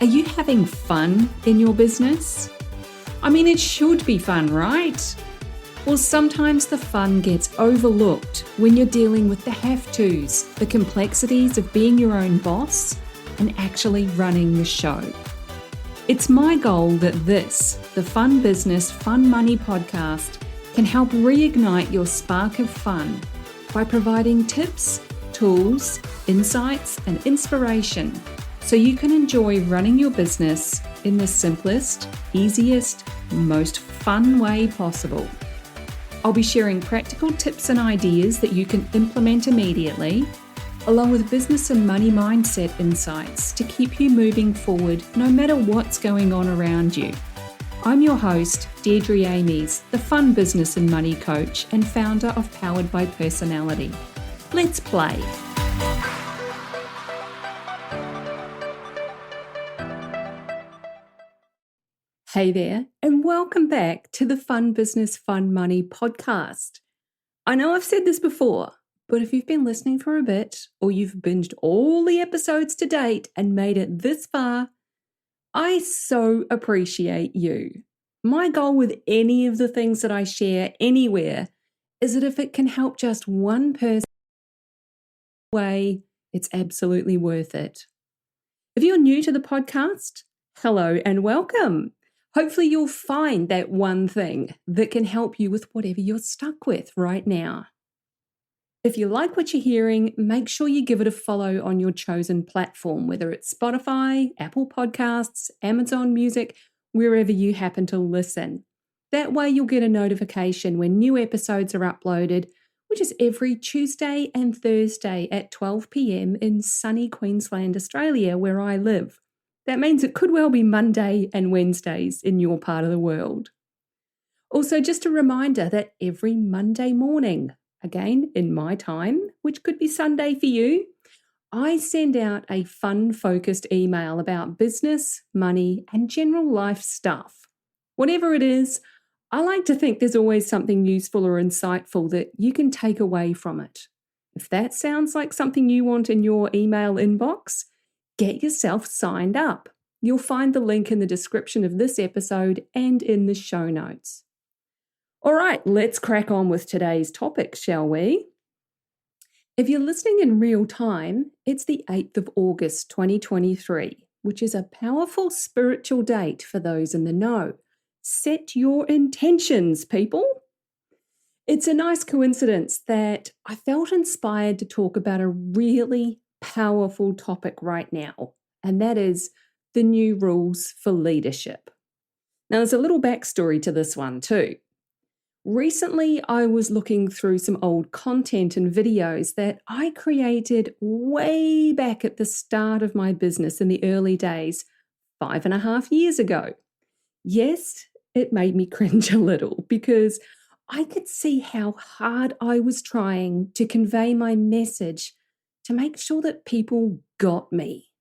Are you having fun in your business? I mean, it should be fun, right? Well, sometimes the fun gets overlooked when you're dealing with the have-tos, the complexities of being your own boss and actually running the show. It's my goal that this, the Fun Business, Fun Money podcast, can help reignite your spark of fun by providing tips, tools, insights, and inspiration so you can enjoy running your business in the simplest, easiest, most fun way possible. I'll be sharing practical tips and ideas that you can implement immediately, along with business and money mindset insights to keep you moving forward no matter what's going on around you. I'm your host, Deirdre Amies, the Fun Business and Money Coach and founder of Powered by Personality. Let's play. Hey there, and welcome back to the Fun Business, Fun Money podcast. I know I've said this before, but if you've been listening for a bit or you've binged all the episodes to date and made it this far, I so appreciate you. My goal with any of the things that I share anywhere is that if it can help just one person way, it's absolutely worth it. If you're new to the podcast, hello and welcome. Hopefully you'll find that one thing that can help you with whatever you're stuck with right now. If you like what you're hearing, make sure you give it a follow on your chosen platform, whether it's Spotify, Apple Podcasts, Amazon Music, wherever you happen to listen. That way you'll get a notification when new episodes are uploaded, which is every Tuesday and Thursday at 12 p.m. in sunny Queensland, Australia, where I live. That means it could well be Monday and Wednesdays in your part of the world. Also, just a reminder that every Monday morning, again in my time, which could be Sunday for you, I send out a fun-focused email about business, money, and general life stuff. Whatever it is, I like to think there's always something useful or insightful that you can take away from it. If that sounds like something you want in your email inbox, get yourself signed up. You'll find the link in the description of this episode and in the show notes. All right, let's crack on with today's topic, shall we? If you're listening in real time, it's the 8th of August 2023, which is a powerful spiritual date for those in the know. Set your intentions, people. It's a nice coincidence that I felt inspired to talk about a really powerful topic right now, and that is the new rules for leadership. Now, there's a little backstory to this one too. Recently, I was looking through some old content and videos that I created way back at the start of my business in the early days, 5.5 years ago. Yes, it made me cringe a little because I could see how hard I was trying to convey my message to make sure that people got me.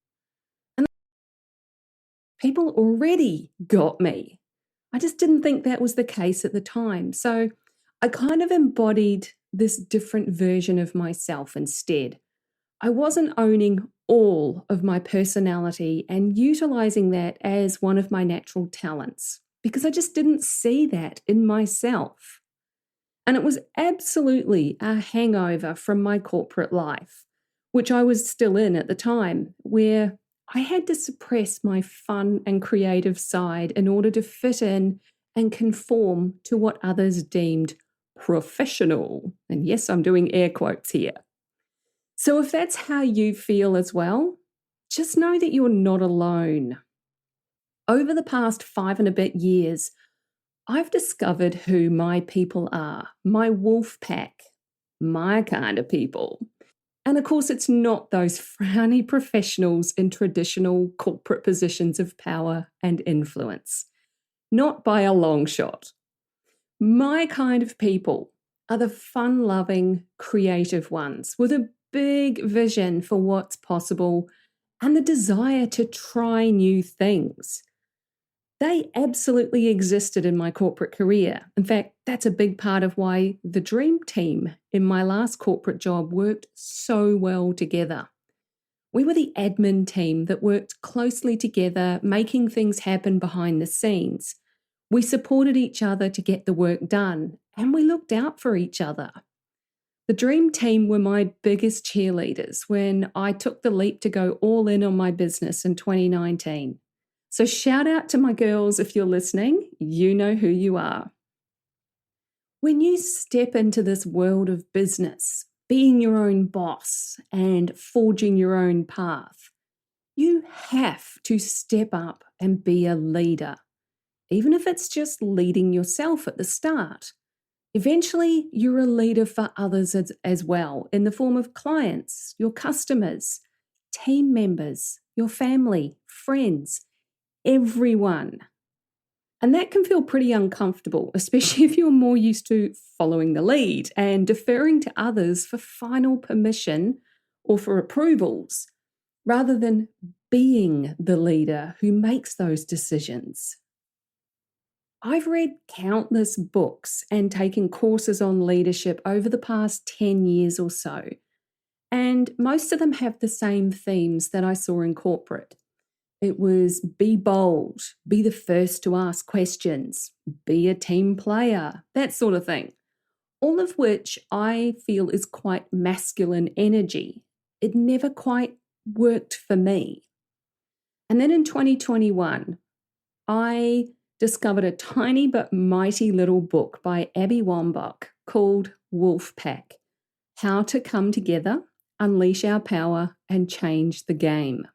And people already got me. I just didn't think that was the case at the time. So I kind of embodied this different version of myself instead. I wasn't owning all of my personality and utilizing that as one of my natural talents because I just didn't see that in myself. And it was absolutely a hangover from my corporate life, which I was still in at the time, where I had to suppress my fun and creative side in order to fit in and conform to what others deemed professional. And yes, I'm doing air quotes here. So if that's how you feel as well, just know that you're not alone. Over the past 5 and a bit years, I've discovered who my people are, my Wolfpack, my kind of people. And of course, it's not those frowny professionals in traditional corporate positions of power and influence. Not by a long shot. My kind of people are the fun-loving, creative ones with a big vision for what's possible and the desire to try new things. They absolutely existed in my corporate career. In fact, that's a big part of why the dream team in my last corporate job worked so well together. We were the admin team that worked closely together, making things happen behind the scenes. We supported each other to get the work done, and we looked out for each other. The dream team were my biggest cheerleaders when I took the leap to go all in on my business in 2019. So shout out to my girls if you're listening, you know who you are. When you step into this world of business, being your own boss and forging your own path, you have to step up and be a leader, even if it's just leading yourself at the start. Eventually, you're a leader for others as well, in the form of clients, your customers, team members, your family, friends, everyone. And that can feel pretty uncomfortable, especially if you're more used to following the lead and deferring to others for final permission or for approvals, rather than being the leader who makes those decisions. I've read countless books and taken courses on leadership over the past 10 years or so, and most of them have the same themes that I saw in corporate. It was be bold, be the first to ask questions, be a team player, that sort of thing. All of which I feel is quite masculine energy. It never quite worked for me. And then in 2021, I discovered a tiny but mighty little book by Abby Wambach called Wolfpack: How to Come Together, Unleash Our Power, and Change the Game.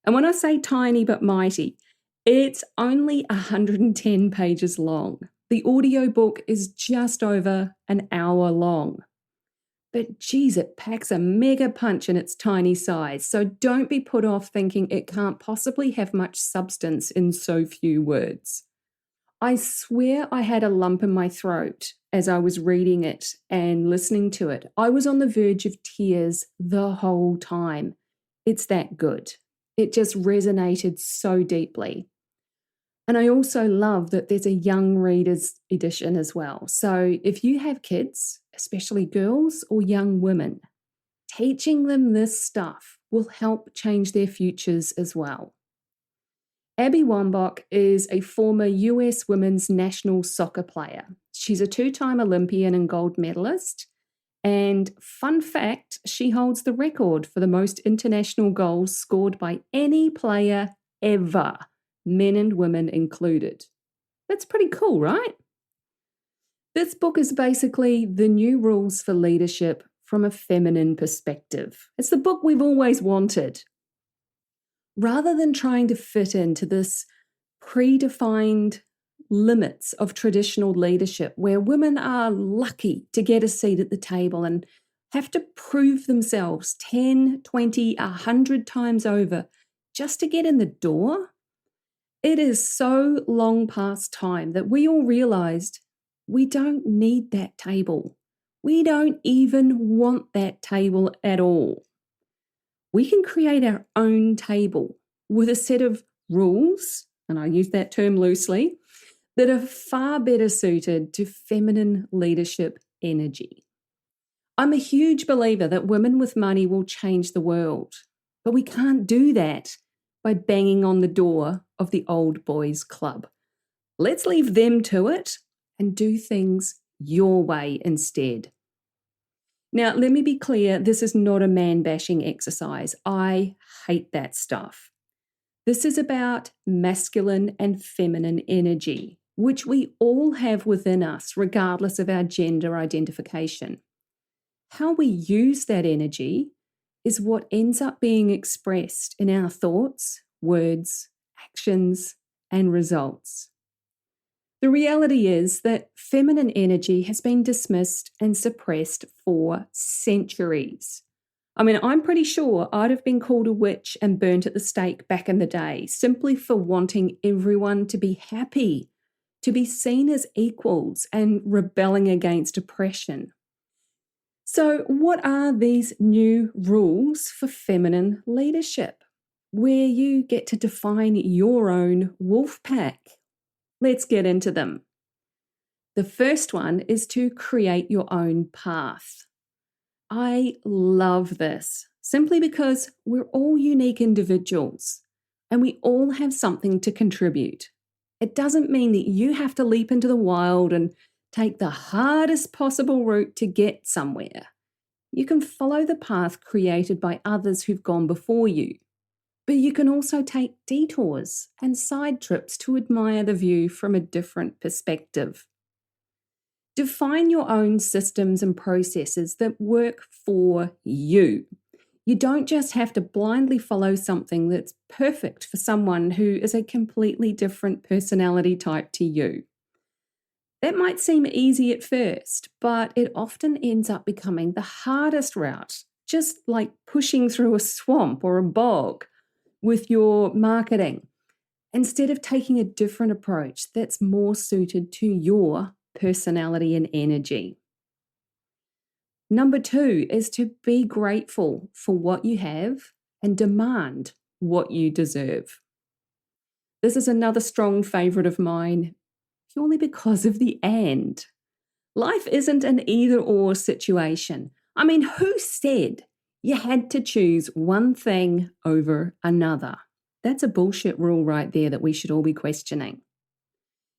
And when I say tiny but mighty, it's only 110 pages long. The audiobook is just over an hour long. But geez, it packs a mega punch in its tiny size, so don't be put off thinking it can't possibly have much substance in so few words. I swear I had a lump in my throat as I was reading it and listening to it. I was on the verge of tears the whole time. It's that good. It just resonated so deeply. And I also love that there's a young readers edition as well. So if you have kids, especially girls or young women, teaching them this stuff will help change their futures as well. Abby Wambach is a former US women's national soccer player. She's a 2-time Olympian and gold medalist. And fun fact, she holds the record for the most international goals scored by any player ever, men and women included. That's pretty cool, right? This book is basically the new rules for leadership from a feminine perspective. It's the book we've always wanted. Rather than trying to fit into this predefined limits of traditional leadership where women are lucky to get a seat at the table and have to prove themselves 10, 20, 100 times over just to get in the door, it is so long past time that we all realized we don't need that table. We don't even want that table at all. We can create our own table with a set of rules, and I use that term loosely, that are far better suited to feminine leadership energy. I'm a huge believer that women with money will change the world, but we can't do that by banging on the door of the old boys club. Let's leave them to it and do things your way instead. Now, let me be clear, this is not a man-bashing exercise. I hate that stuff. This is about masculine and feminine energy, which we all have within us, regardless of our gender identification. How we use that energy is what ends up being expressed in our thoughts, words, actions, and results. The reality is that feminine energy has been dismissed and suppressed for centuries. I mean, I'm pretty sure I'd have been called a witch and burnt at the stake back in the day, simply for wanting everyone to be happy, to be seen as equals and rebelling against oppression. So, what are these new rules for feminine leadership, where you get to define your own wolf pack? Let's get into them. The first one is to create your own path. I love this. simply because we're all unique individuals and we all have something to contribute. It doesn't mean that you have to leap into the wild and take the hardest possible route to get somewhere. You can follow the path created by others who've gone before you. But you can also take detours and side trips to admire the view from a different perspective. Define your own systems and processes that work for you. You don't just have to blindly follow something that's perfect for someone who is a completely different personality type to you. That might seem easy at first, but it often ends up becoming the hardest route, just like pushing through a swamp or a bog with your marketing, instead of taking a different approach that's more suited to your personality and energy. Number 2 is to be grateful for what you have and demand what you deserve. This is another strong favorite of mine, purely because of the and. Life isn't an either-or situation. I mean, who said you had to choose one thing over another? That's a bullshit rule right there that we should all be questioning.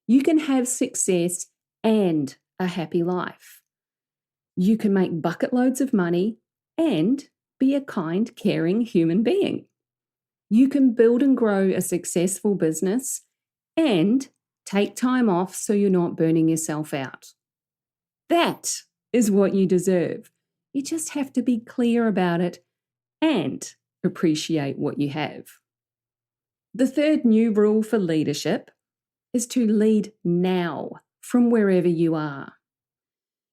You can have success and a happy life. You can make bucket loads of money and be a kind, caring human being. You can build and grow a successful business and take time off so you're not burning yourself out. That is what you deserve. You just have to be clear about it and appreciate what you have. The third new rule for leadership is to lead now from wherever you are.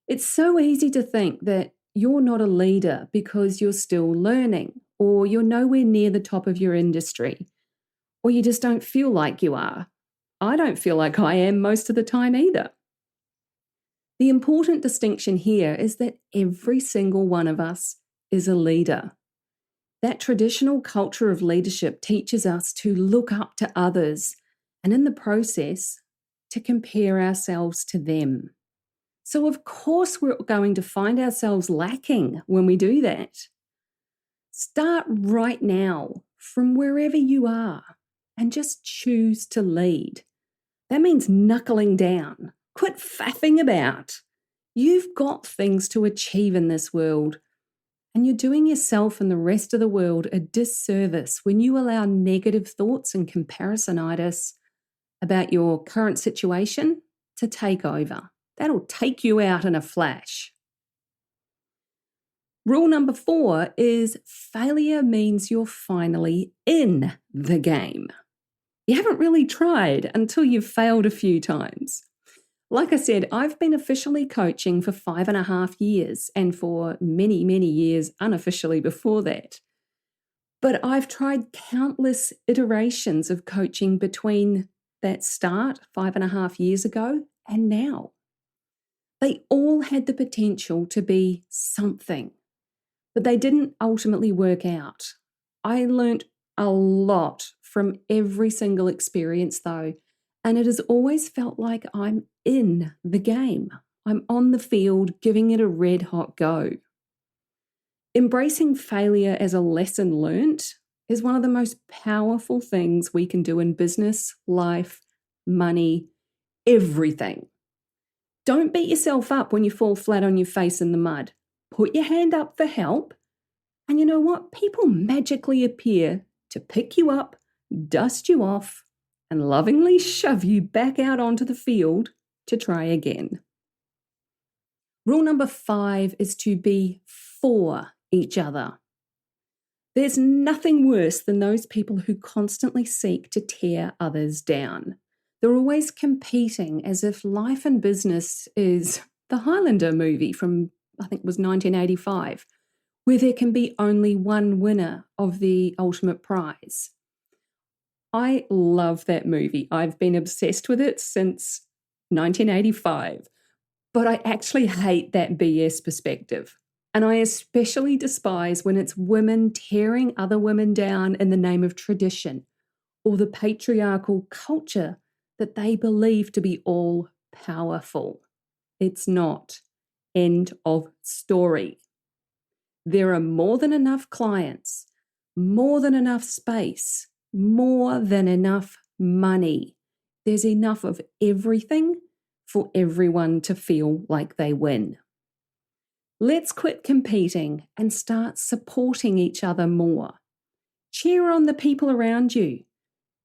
It's so easy to think that you're not a leader because you're still learning, or you're nowhere near the top of your industry, or you just don't feel like you are. I don't feel like I am most of the time either. The important distinction here is that every single one of us is a leader. That traditional culture of leadership teaches us to look up to others and in the process to compare ourselves to them. So of course we're going to find ourselves lacking when we do that. Start right now from wherever you are and just choose to lead. That means knuckling down. Quit faffing about. You've got things to achieve in this world, and you're doing yourself and the rest of the world a disservice when you allow negative thoughts and comparisonitis about your current situation to take over. That'll take you out in a flash. Rule number 4 is failure means you're finally in the game. You haven't really tried until you've failed a few times. Like I said, I've been officially coaching for 5.5 years and for many, many years unofficially before that. But I've tried countless iterations of coaching between that start 5.5 years ago and now. They all had the potential to be something, but they didn't ultimately work out. I learnt a lot from every single experience though, and it has always felt like I'm in the game. I'm on the field giving it a red hot go. Embracing failure as a lesson learnt is one of the most powerful things we can do in business, life, money, everything. Don't beat yourself up when you fall flat on your face in the mud. Put your hand up for help, and you know what? People magically appear to pick you up, dust you off, and lovingly shove you back out onto the field to try again. Rule number 5 is to be for each other. There's nothing worse than those people who constantly seek to tear others down. They're always competing as if life and business is the Highlander movie from, I think it was 1985, where there can be only one winner of the ultimate prize. I love that movie. I've been obsessed with it since 1985, but I actually hate that BS perspective. And I especially despise when it's women tearing other women down in the name of tradition or the patriarchal culture that they believe to be all powerful. It's not. End of story. There are more than enough clients, more than enough space, more than enough money. There's enough of everything for everyone to feel like they win. Let's quit competing and start supporting each other more. Cheer on the people around you.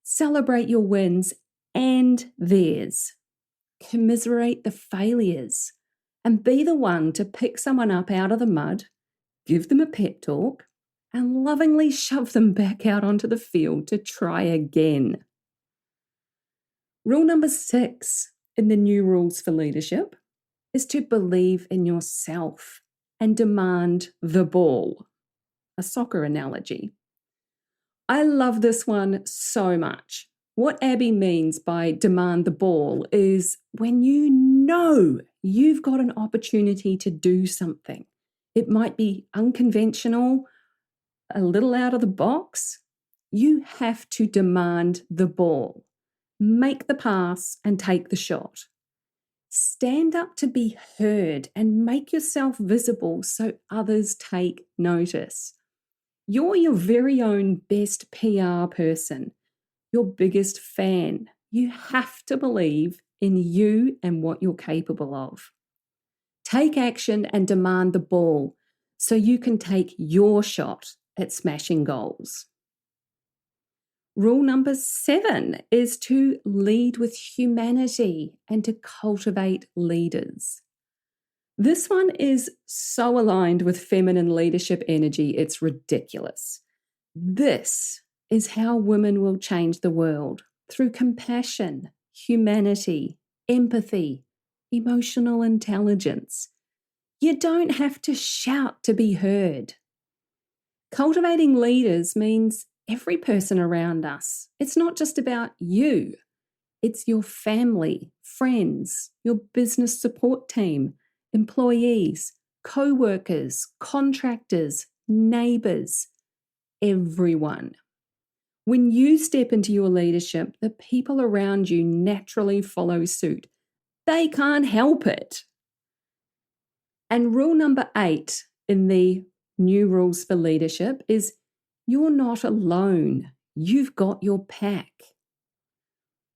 Celebrate your wins and theirs. Commiserate the failures and be the one to pick someone up out of the mud, give them a pep talk, and lovingly shove them back out onto the field to try again. Rule number 6 in the new rules for leadership is to believe in yourself and demand the ball. A soccer analogy. I love this one so much. What Abby means by demand the ball is when you know you've got an opportunity to do something. It might be unconventional, a little out of the box. You have to demand the ball. Make the pass and take the shot. Stand up to be heard and make yourself visible so others take notice. You're your very own best PR person, your biggest fan. You have to believe in you and what you're capable of. Take action and demand the ball so you can take your shot at smashing goals. Rule number 7 is to lead with humanity and to cultivate leaders. This one is so aligned with feminine leadership energy, it's ridiculous. This is how women will change the world through compassion, humanity, empathy, emotional intelligence. You don't have to shout to be heard. Cultivating leaders means every person around us. It's not just about you. It's your family, friends, your business support team, employees, co-workers, contractors, neighbours, everyone. When you step into your leadership, the people around you naturally follow suit. They can't help it. And rule number 8 in the new rules for leadership is you're not alone. You've got your pack.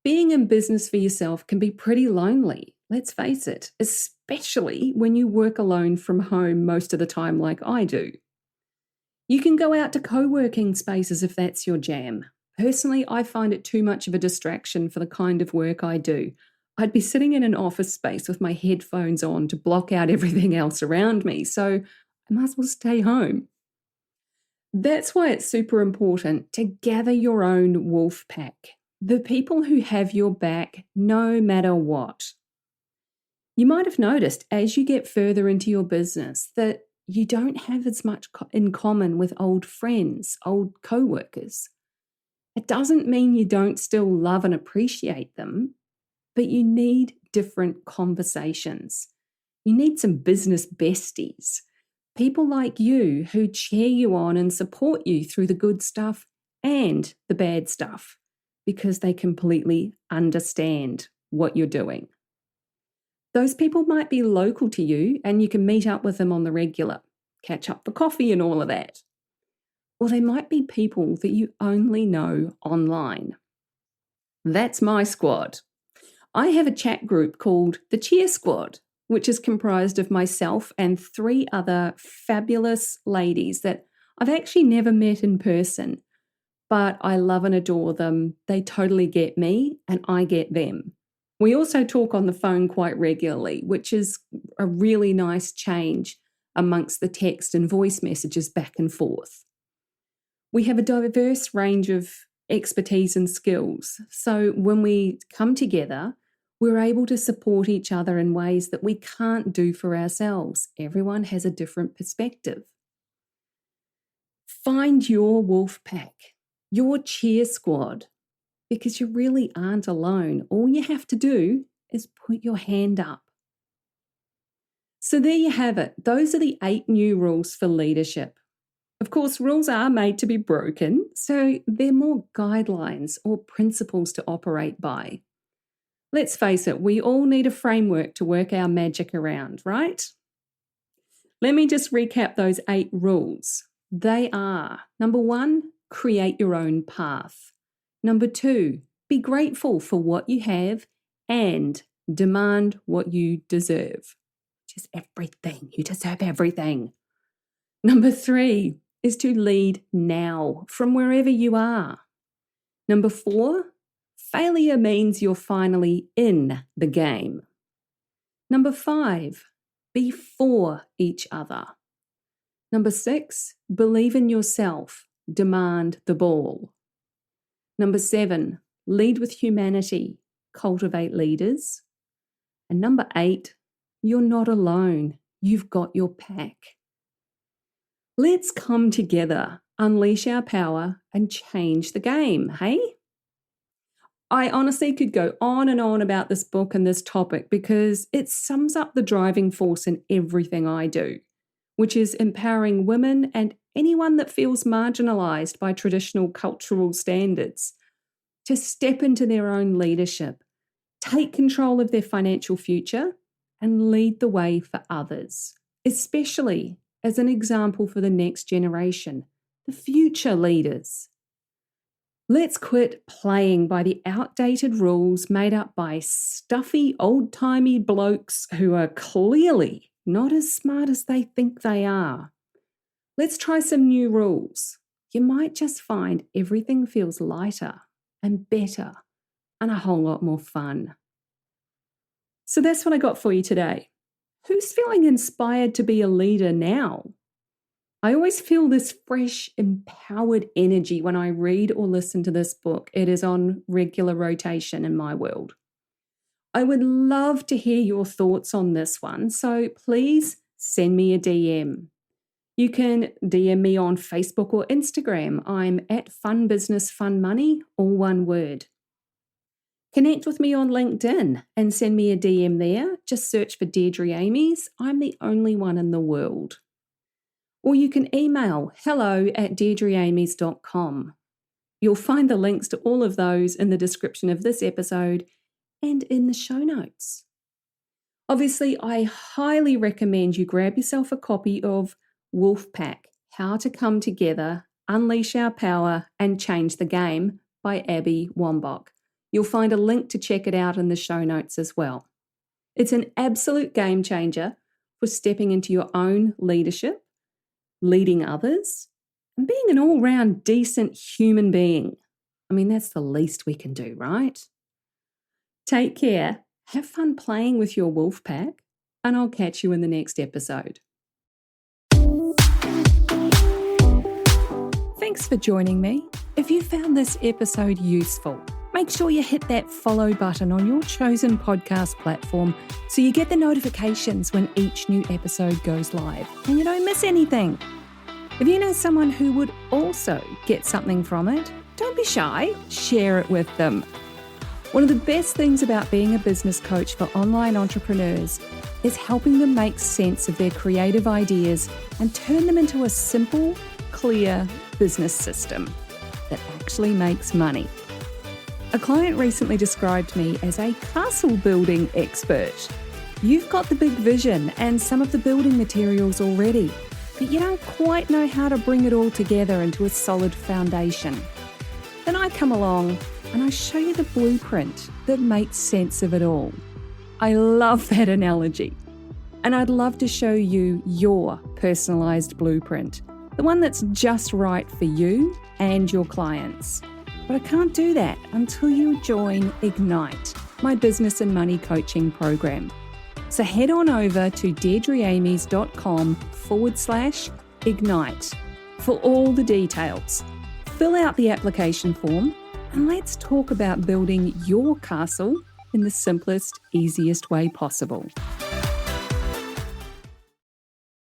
Being in business for yourself can be pretty lonely, let's face it, especially when you work alone from home most of the time like I do. You can go out to co-working spaces if that's your jam. Personally, I find it too much of a distraction for the kind of work I do. I'd be sitting in an office space with my headphones on to block out everything else around me, so I might as well stay home. That's why it's super important to gather your own Wolfpack, the people who have your back no matter what. You might have noticed as you get further into your business that you don't have as much in common with old friends, old co-workers. It doesn't mean you don't still love and appreciate them, but you need different conversations. You need some business besties. People like you who cheer you on and support you through the good stuff and the bad stuff because they completely understand what you're doing. Those people might be local to you and you can meet up with them on the regular, catch up for coffee and all of that. Or they might be people that you only know online. That's my squad. I have a chat group called the Cheer Squad, which is comprised of myself and 3 other fabulous ladies that I've actually never met in person, but I love and adore them. They totally get me and I get them. We also talk on the phone quite regularly, which is a really nice change amongst the text and voice messages back and forth. We have a diverse range of expertise and skills, so when we come together, we're able to support each other in ways that we can't do for ourselves. Everyone has a different perspective. Find your wolf pack, your cheer squad, because you really aren't alone. All you have to do is put your hand up. So there you have it. Those are the 8 new rules for leadership. Of course, rules are made to be broken, so they're more guidelines or principles to operate by. Let's face it, we all need a framework to work our magic around, right? Let me just recap those 8 rules. They are: number 1, create your own path. Number 2, be grateful for what you have and demand what you deserve. Just everything. You deserve everything. Number 3 is to lead now from wherever you are. Number 4, failure means you're finally in the game. Number 5, be for each other. Number 6, believe in yourself. Demand the ball. Number 7, lead with humanity. Cultivate leaders. And number 8, you're not alone. You've got your pack. Let's come together, unleash our power, and change the game, hey? I honestly could go on and on about this book and this topic because it sums up the driving force in everything I do, which is empowering women and anyone that feels marginalised by traditional cultural standards to step into their own leadership, take control of their financial future, and lead the way for others, especially as an example for the next generation, the future leaders. Let's quit playing by the outdated rules made up by stuffy, old-timey blokes who are clearly not as smart as they think they are. Let's try some new rules. You might just find everything feels lighter and better and a whole lot more fun. So that's what I got for you today. Who's feeling inspired to be a leader now? I always feel this fresh, empowered energy when I read or listen to this book. It is on regular rotation in my world. I would love to hear your thoughts on this one, so please send me a DM. You can DM me on Facebook or Instagram. I'm at Fun Business Fun Money, all one word. Connect with me on LinkedIn and send me a DM there. Just search for Deirdre Amies. I'm the only one in the world. Or you can email hello@deirdreamies.com. You'll find the links to all of those in the description of this episode and in the show notes. Obviously, I highly recommend you grab yourself a copy of Wolfpack, How to Come Together, Unleash Our Power, and Change the Game by Abby Wambach. You'll find a link to check it out in the show notes as well. It's an absolute game changer for stepping into your own leadership, leading others, and being an all-round decent human being. I mean, that's the least we can do, right? Take care, have fun playing with your wolf pack, and I'll catch you in the next episode. Thanks for joining me. If you found this episode useful, make sure you hit that follow button on your chosen podcast platform so you get the notifications when each new episode goes live and you don't miss anything. If you know someone who would also get something from it, don't be shy, share it with them. One of the best things about being a business coach for online entrepreneurs is helping them make sense of their creative ideas and turn them into a simple, clear business system that actually makes money. A client recently described me as a castle building expert. You've got the big vision and some of the building materials already, but you don't quite know how to bring it all together into a solid foundation. Then I come along and I show you the blueprint that makes sense of it all. I love that analogy. And I'd love to show you your personalized blueprint, the one that's just right for you and your clients. But I can't do that until you join Ignite, my business and money coaching program. So head on over to deirdreamies.com/ignite for all the details. Fill out the application form and let's talk about building your castle in the simplest, easiest way possible.